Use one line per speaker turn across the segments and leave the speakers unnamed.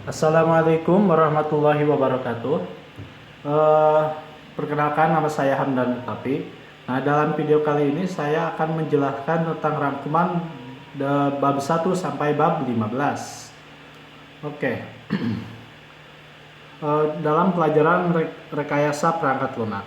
Assalamualaikum warahmatullahi wabarakatuh. Eh, Perkenalkan, nama saya Hamdan Mutafi. Nah, dalam video kali ini saya akan menjelaskan tentang rangkuman bab 1 sampai bab 15. Oke. Dalam pelajaran rekayasa perangkat lunak.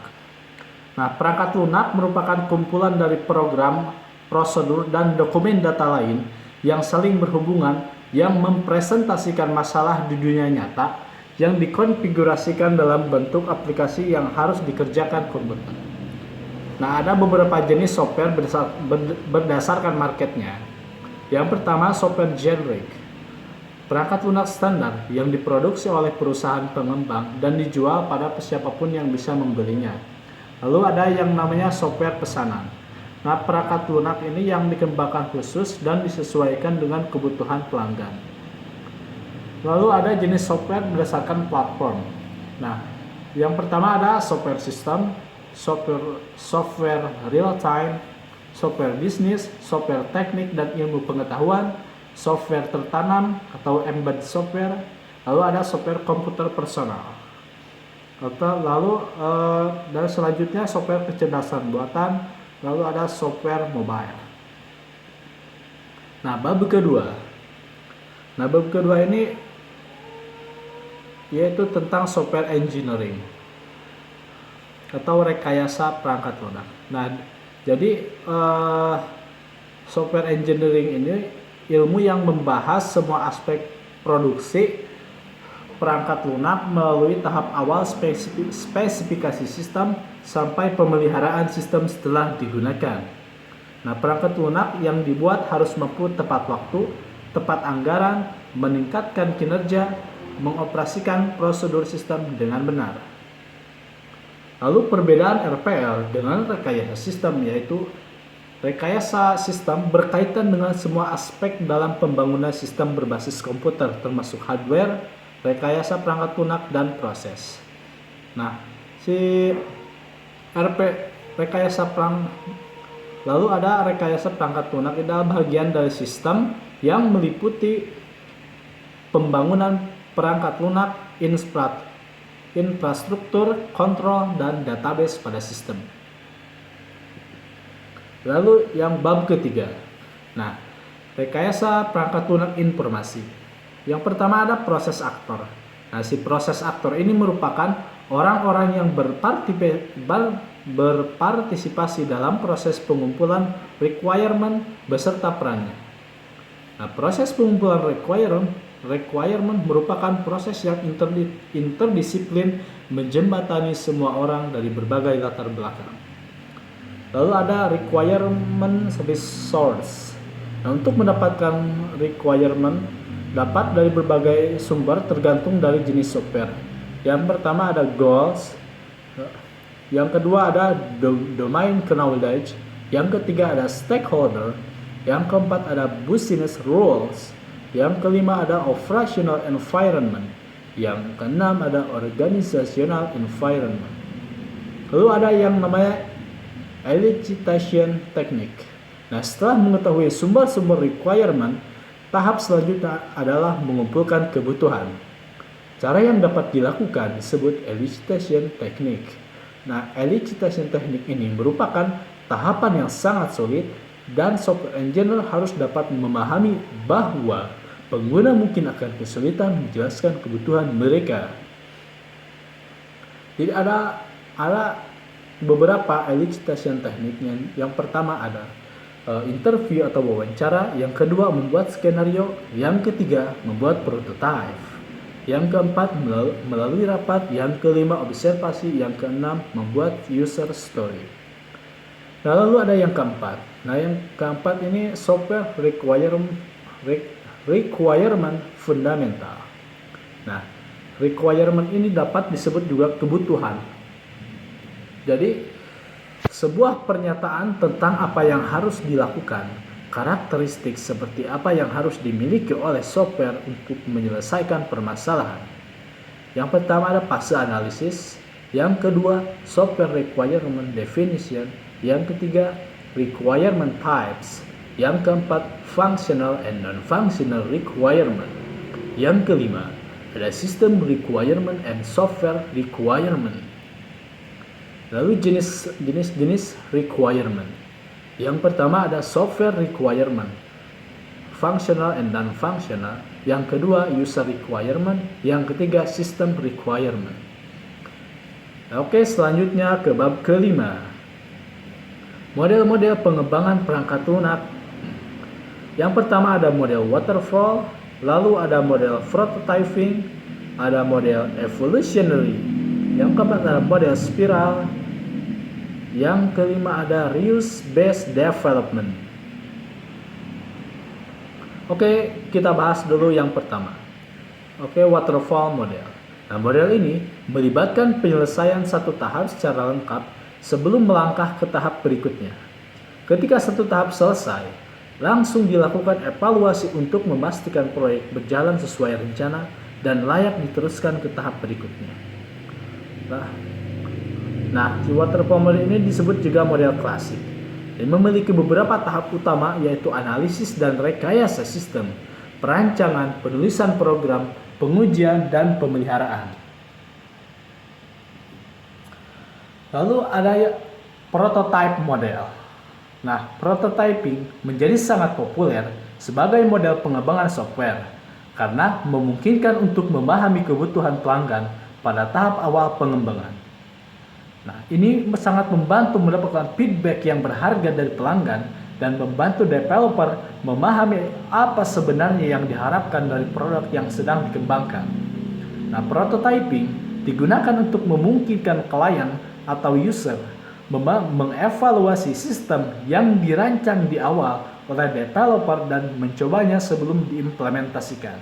Nah, perangkat lunak merupakan kumpulan dari program, prosedur, dan dokumen data lain yang saling berhubungan yang mempresentasikan masalah di dunia nyata yang dikonfigurasikan dalam bentuk aplikasi yang harus dikerjakan komputer. Nah, ada beberapa jenis software berdasarkan marketnya. Yang pertama, software generic. Perangkat lunak standar yang diproduksi oleh perusahaan pengembang dan dijual pada siapapun yang bisa membelinya. Lalu ada yang namanya software pesanan. Nah, perangkat lunak ini yang dikembangkan khusus dan disesuaikan dengan kebutuhan pelanggan. Lalu ada jenis software berdasarkan platform. Nah, yang pertama ada software system, software real time, software bisnis, software teknik dan ilmu pengetahuan, software tertanam atau embedded software, lalu ada software komputer personal. Lalu dan selanjutnya software kecerdasan buatan, lalu ada software mobile. Nah, bab kedua ini yaitu tentang software engineering atau rekayasa perangkat lunak. Nah, jadi software engineering ini ilmu yang membahas semua aspek produksi perangkat lunak melalui tahap awal spesifikasi sistem sampai pemeliharaan sistem setelah digunakan. Nah, perangkat lunak yang dibuat harus mampu tepat waktu, tepat anggaran, meningkatkan kinerja, mengoperasikan prosedur sistem dengan benar. Lalu perbedaan RPL dengan rekayasa sistem yaitu rekayasa sistem berkaitan dengan semua aspek dalam pembangunan sistem berbasis komputer termasuk hardware, rekayasa perangkat lunak, dan proses. Nah, lalu ada rekayasa perangkat lunak adalah bagian dari sistem yang meliputi pembangunan perangkat lunak, infrastruktur, kontrol, dan database pada sistem. Lalu yang bab ketiga. Nah, rekayasa perangkat lunak informasi. Yang pertama ada proses aktor. Nah, si proses aktor ini merupakan orang-orang yang berpartisipasi dalam proses pengumpulan requirement beserta perannya. Nah, proses pengumpulan requirement merupakan proses yang interdisiplin menjembatani semua orang dari berbagai latar belakang. Lalu ada requirement service source. Nah, untuk mendapatkan requirement dapat dari berbagai sumber tergantung dari jenis software. Yang pertama ada goals, yang kedua ada domain knowledge, yang ketiga ada stakeholder, yang keempat ada business rules, yang kelima ada operational environment, yang keenam ada organizational environment. Lalu ada yang namanya elicitation technique. Nah, setelah mengetahui sumber-sumber requirement, tahap selanjutnya adalah mengumpulkan kebutuhan. Cara yang dapat dilakukan disebut elicitation technique. Nah, elicitation technique ini merupakan tahapan yang sangat sulit dan software engineer harus dapat memahami bahwa pengguna mungkin akan kesulitan menjelaskan kebutuhan mereka. Jadi ada beberapa elicitation tekniknya. Yang pertama ada interview atau wawancara, yang kedua membuat skenario, yang ketiga membuat prototype, yang keempat melalui rapat, yang kelima observasi, yang keenam membuat user story. Nah, lalu ada yang keempat. Nah, yang keempat ini software requirement fundamental. Nah, requirement ini dapat disebut juga kebutuhan. Jadi, sebuah pernyataan tentang apa yang harus dilakukan, karakteristik seperti apa yang harus dimiliki oleh software untuk menyelesaikan permasalahan. Yang pertama ada fase analisis, yang kedua software requirement definition, yang ketiga requirement types, yang keempat functional and non-functional requirement, yang kelima ada System Requirement and Software Requirement. Lalu jenis requirement. Yang pertama ada Software Requirement, Functional and Non-Functional. Yang kedua User Requirement. Yang ketiga System Requirement. Oke, selanjutnya ke bab kelima. Model-model pengembangan perangkat lunak. Yang pertama ada model waterfall, lalu ada model prototyping, ada model evolutionary. Yang keempat ada model spiral. Yang kelima ada reuse-based development. Oke, kita bahas dulu yang pertama. Oke, waterfall model. Nah, model ini melibatkan penyelesaian satu tahap secara lengkap sebelum melangkah ke tahap berikutnya. Ketika satu tahap selesai, langsung dilakukan evaluasi untuk memastikan proyek berjalan sesuai rencana dan layak diteruskan ke tahap berikutnya. Nah, di waterfall model ini disebut juga model klasik dan memiliki beberapa tahap utama, yaitu analisis dan rekayasa sistem, perancangan, penulisan program, pengujian, dan pemeliharaan. Lalu ada prototype model. Nah, prototyping menjadi sangat populer sebagai model pengembangan software karena memungkinkan untuk memahami kebutuhan pelanggan pada tahap awal pengembangan. Nah, ini sangat membantu mendapatkan feedback yang berharga dari pelanggan dan membantu developer memahami apa sebenarnya yang diharapkan dari produk yang sedang dikembangkan. Nah, prototyping digunakan untuk memungkinkan klien atau user mengevaluasi sistem yang dirancang di awal oleh developer dan mencobanya sebelum diimplementasikan.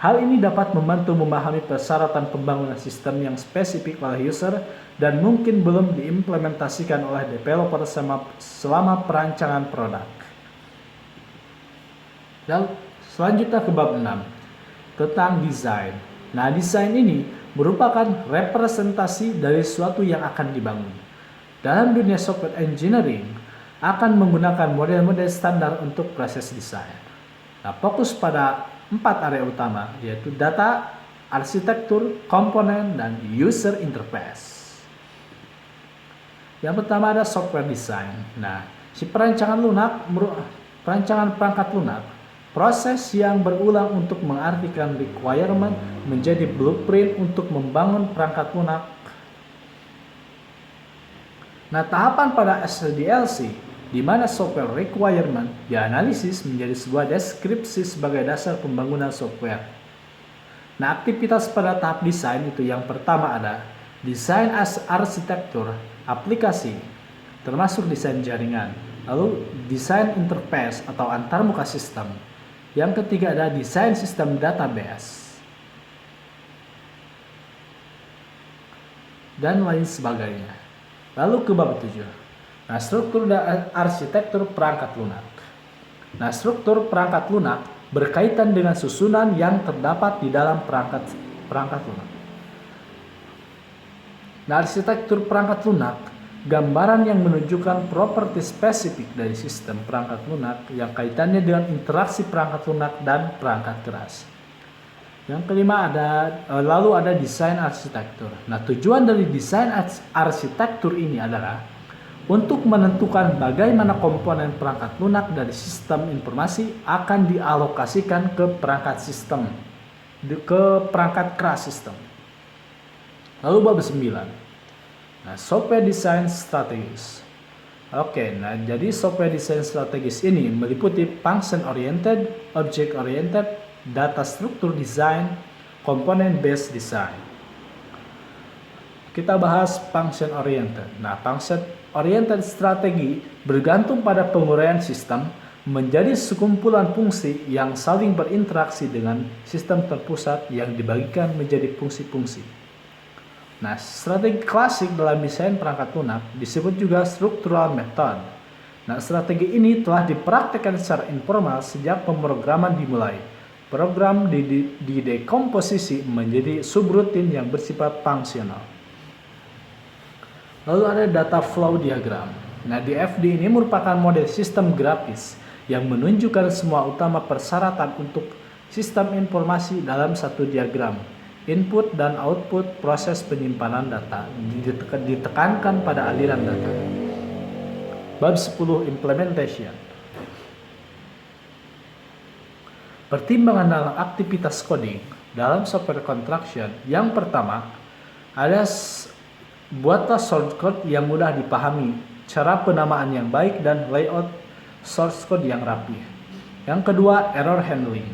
Hal ini dapat membantu memahami persyaratan pembangunan sistem yang spesifik oleh user dan mungkin belum diimplementasikan oleh developer selama perancangan produk. Dan selanjutnya ke bab 6 tentang desain. Nah, desain ini merupakan representasi dari sesuatu yang akan dibangun. Dalam dunia software engineering, akan menggunakan model-model standar untuk proses desain. Nah, fokus pada 4 area utama, yaitu data, arsitektur, komponen, dan user interface. Yang pertama ada software design. Nah, si perancangan perangkat lunak, proses yang berulang untuk mengartikan requirement menjadi blueprint untuk membangun perangkat lunak. Nah, tahapan pada SDLC, di mana software requirement dianalisis menjadi sebuah deskripsi sebagai dasar pembangunan software. Nah, aktivitas pada tahap desain itu yang pertama ada desain arsitektur aplikasi, termasuk desain jaringan, lalu desain interface atau antarmuka sistem. Yang ketiga ada desain sistem database, dan lain sebagainya. Lalu ke bab 7. Nah, struktur dan arsitektur perangkat lunak. Nah, struktur perangkat lunak berkaitan dengan susunan yang terdapat di dalam perangkat lunak. Nah, arsitektur perangkat lunak, gambaran yang menunjukkan properti spesifik dari sistem perangkat lunak yang kaitannya dengan interaksi perangkat lunak dan perangkat keras. Yang kelima lalu ada desain arsitektur. Nah, tujuan dari desain arsitektur ini adalah untuk menentukan bagaimana komponen perangkat lunak dari sistem informasi akan dialokasikan ke perangkat keras sistem. Lalu bab 9. Nah, software design strategis. Oke, nah jadi software design strategis ini meliputi function oriented, object oriented, data structure design, component based design. Kita bahas function oriented. Nah, function oriented strategi bergantung pada penguraian sistem menjadi sekumpulan fungsi yang saling berinteraksi dengan sistem terpusat yang dibagikan menjadi fungsi-fungsi. Nah, strategi klasik dalam desain perangkat lunak disebut juga structural method. Nah, strategi ini telah dipraktikkan secara informal sejak pemrograman dimulai. Program didekomposisi menjadi subrutin yang bersifat fungsional. Lalu ada data flow diagram. Nah, DFD ini merupakan model sistem grafis yang menunjukkan semua utama persyaratan untuk sistem informasi dalam satu diagram. Input dan output proses penyimpanan data ditekankan pada aliran data. Bab 10 Implementation. Pertimbangan dalam aktivitas coding dalam software construction. Yang pertama, buatlah source code yang mudah dipahami, cara penamaan yang baik dan layout source code yang rapi. Yang kedua, error handling,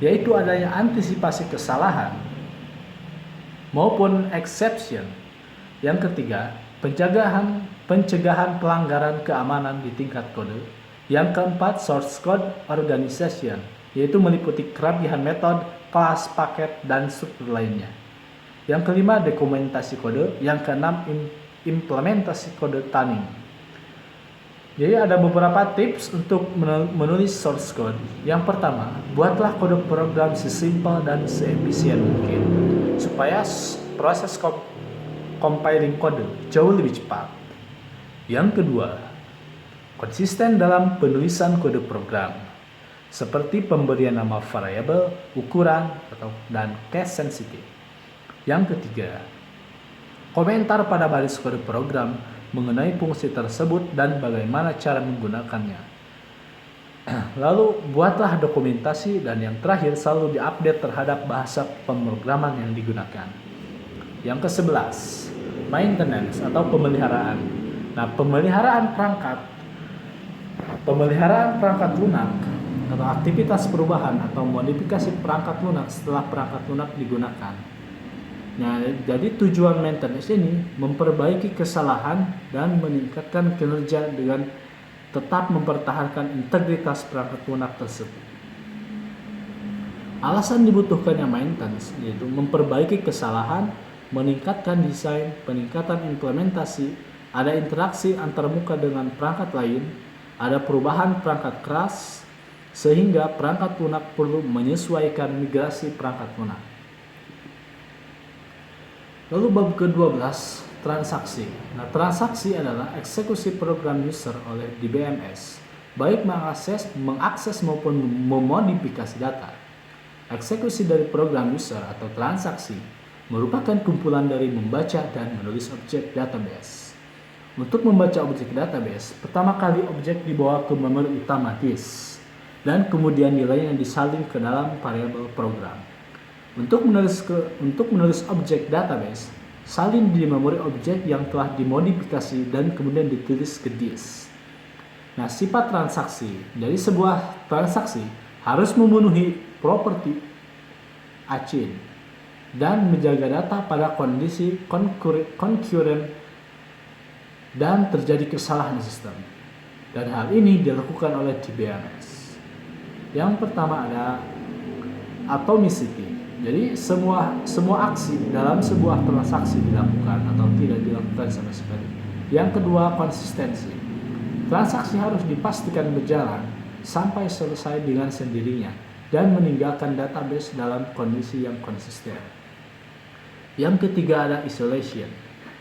yaitu adanya antisipasi kesalahan maupun exception. Yang ketiga, pencegahan pelanggaran keamanan di tingkat kode. Yang keempat, source code organization, yaitu meliputi kerapihan metode, kelas, paket, dan struktur lainnya. Yang kelima, dokumentasi kode. Yang keenam, implementasi kode tuning. Jadi ada beberapa tips untuk menulis source code. Yang pertama, buatlah kode program sesimpel dan seefisien mungkin supaya proses compiling kode jauh lebih cepat. Yang kedua, konsisten dalam penulisan kode program, seperti pemberian nama variabel, ukuran, dan case sensitive. Yang ketiga, komentar pada baris kode program mengenai fungsi tersebut dan bagaimana cara menggunakannya. Lalu buatlah dokumentasi, dan yang terakhir selalu diupdate terhadap bahasa pemrograman yang digunakan. Yang ke-11, maintenance atau pemeliharaan. Nah, pemeliharaan perangkat lunak atau aktivitas perubahan atau modifikasi perangkat lunak setelah perangkat lunak digunakan. Nah, jadi tujuan maintenance ini memperbaiki kesalahan dan meningkatkan kinerja dengan tetap mempertahankan integritas perangkat lunak tersebut. Alasan dibutuhkannya maintenance yaitu memperbaiki kesalahan, meningkatkan desain, peningkatan implementasi, ada interaksi antarmuka dengan perangkat lain, ada perubahan perangkat keras, sehingga perangkat lunak perlu menyesuaikan migrasi perangkat lunak. Lalu bab ke-12, transaksi. Nah, transaksi adalah eksekusi program user oleh DBMS, baik mengakses maupun memodifikasi data. Eksekusi dari program user atau transaksi merupakan kumpulan dari membaca dan menulis objek database. Untuk membaca objek database, pertama kali objek dibawa ke memori utama disk, dan kemudian nilainya disalin ke dalam variabel program. Untuk menulis objek database, salin di memori objek yang telah dimodifikasi dan kemudian ditulis ke disk. Nah, sifat transaksi dari sebuah transaksi harus memenuhi properti chain dan menjaga data pada kondisi concurrent dan terjadi kesalahan sistem. Dan hal ini dilakukan oleh DBMS. Yang pertama ada atomicity. Jadi semua aksi dalam sebuah transaksi dilakukan atau tidak dilakukan sama sekali. Yang kedua, konsistensi. Transaksi harus dipastikan berjalan sampai selesai dengan sendirinya dan meninggalkan database dalam kondisi yang konsisten. Yang ketiga ada isolation.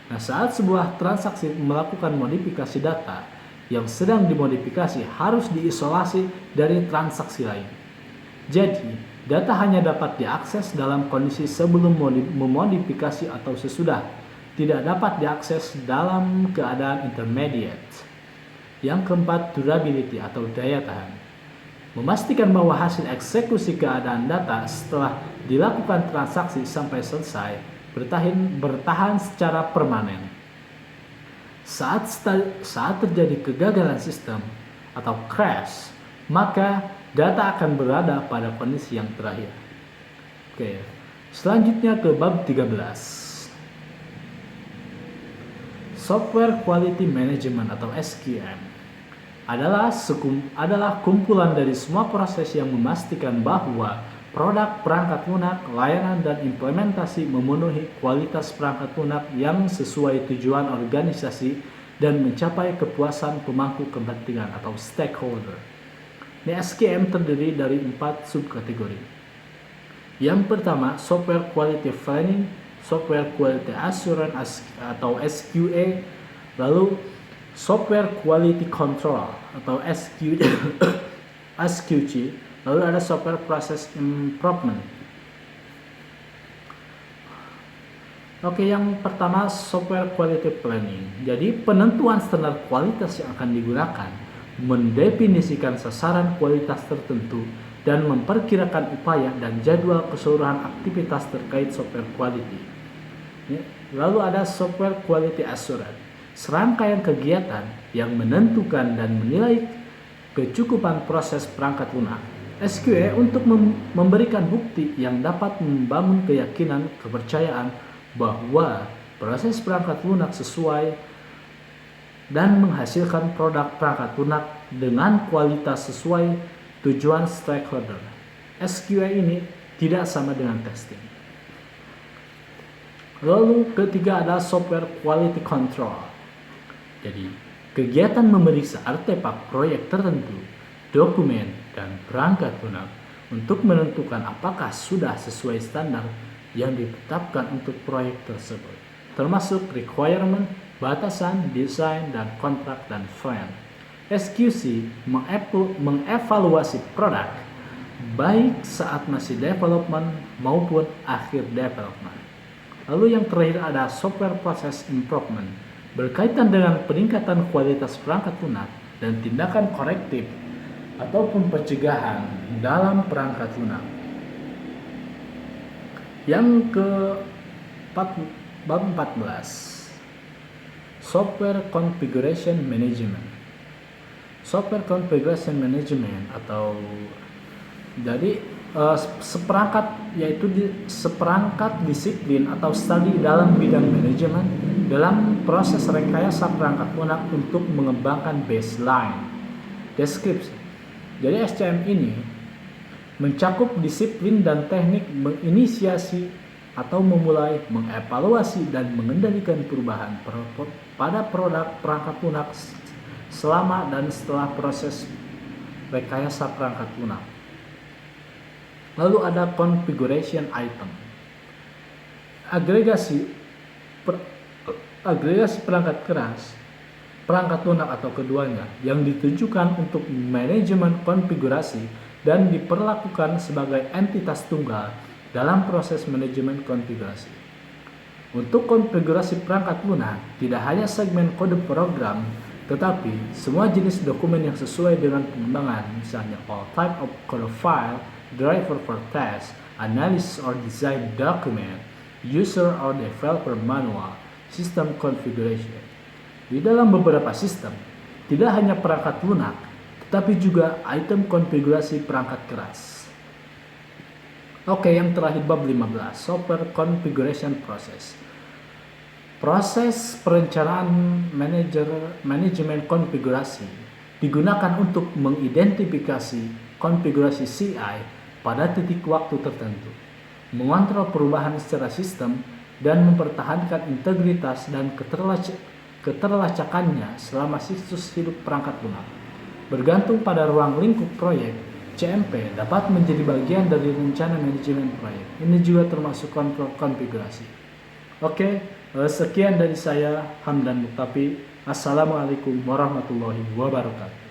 Nah, saat sebuah transaksi melakukan modifikasi data, yang sedang dimodifikasi harus diisolasi dari transaksi lain. Jadi, data hanya dapat diakses dalam kondisi sebelum memodifikasi atau sesudah, tidak dapat diakses dalam keadaan intermediate. Yang keempat, durability atau daya tahan. Memastikan bahwa hasil eksekusi keadaan data setelah dilakukan transaksi sampai selesai bertahan secara permanen. Saat terjadi kegagalan sistem atau crash, maka data akan berada pada kondisi yang terakhir. Oke, selanjutnya ke bab 13. Software Quality Management atau SQM adalah kumpulan dari semua proses yang memastikan bahwa produk perangkat lunak, layanan, dan implementasi memenuhi kualitas perangkat lunak yang sesuai tujuan organisasi dan mencapai kepuasan pemangku kepentingan atau stakeholder. SQM terdiri dari 4 subkategori. Yang pertama, Software Quality Planning, Software Quality Assurance atau SQA, lalu Software Quality Control atau SQC, Lalu ada software process improvement. Oke, yang pertama software quality planning. Jadi penentuan standar kualitas yang akan digunakan, mendefinisikan sasaran kualitas tertentu, dan memperkirakan upaya dan jadwal keseluruhan aktivitas terkait software quality. Lalu ada software quality assurance, serangkaian kegiatan yang menentukan dan menilai kecukupan proses perangkat lunak. SQA untuk memberikan bukti yang dapat membangun keyakinan, kepercayaan bahwa proses perangkat lunak sesuai dan menghasilkan produk perangkat lunak dengan kualitas sesuai tujuan stakeholder. SQA ini tidak sama dengan testing. Lalu ketiga ada software quality control. Jadi kegiatan memeriksa artefak proyek tertentu, dokumen, dan perangkat lunak untuk menentukan apakah sudah sesuai standar yang ditetapkan untuk proyek tersebut, termasuk requirement, batasan, desain, dan kontrak dan plan. SQC mengevaluasi produk baik saat masih development maupun akhir development. Lalu yang terakhir ada software process improvement, berkaitan dengan peningkatan kualitas perangkat lunak dan tindakan korektif ataupun pencegahan dalam perangkat lunak. Yang ke bab 14, software configuration management. Software configuration management atau jadi seperangkat disiplin atau studi dalam bidang manajemen dalam proses rekayasa perangkat lunak untuk mengembangkan baseline deskripsi. Jadi SCM ini mencakup disiplin dan teknik menginisiasi atau memulai, mengevaluasi, dan mengendalikan perubahan pada produk perangkat lunak selama dan setelah proses rekayasa perangkat lunak. Lalu ada configuration item, agregasi perangkat keras, perangkat lunak atau keduanya yang ditujukan untuk manajemen konfigurasi dan diperlakukan sebagai entitas tunggal dalam proses manajemen konfigurasi. Untuk konfigurasi perangkat lunak, tidak hanya segmen kode program, tetapi semua jenis dokumen yang sesuai dengan pengembangan, misalnya all type of code file, driver for test, analysis or design document, user or developer manual, system configuration. Di dalam beberapa sistem, tidak hanya perangkat lunak, tetapi juga item konfigurasi perangkat keras. Oke, yang terakhir bab 15, software configuration process. Proses perencanaan manajemen konfigurasi digunakan untuk mengidentifikasi konfigurasi CI pada titik waktu tertentu, mengontrol perubahan secara sistem, dan mempertahankan integritas dan keterlacakannya selama siklus hidup perangkat lunak. Bergantung pada ruang lingkup proyek, CMP dapat menjadi bagian dari rencana manajemen proyek. Ini juga termasuk kontrol konfigurasi. Oke, sekian dari saya, Hamdan Muktafi. Assalamualaikum warahmatullahi wabarakatuh.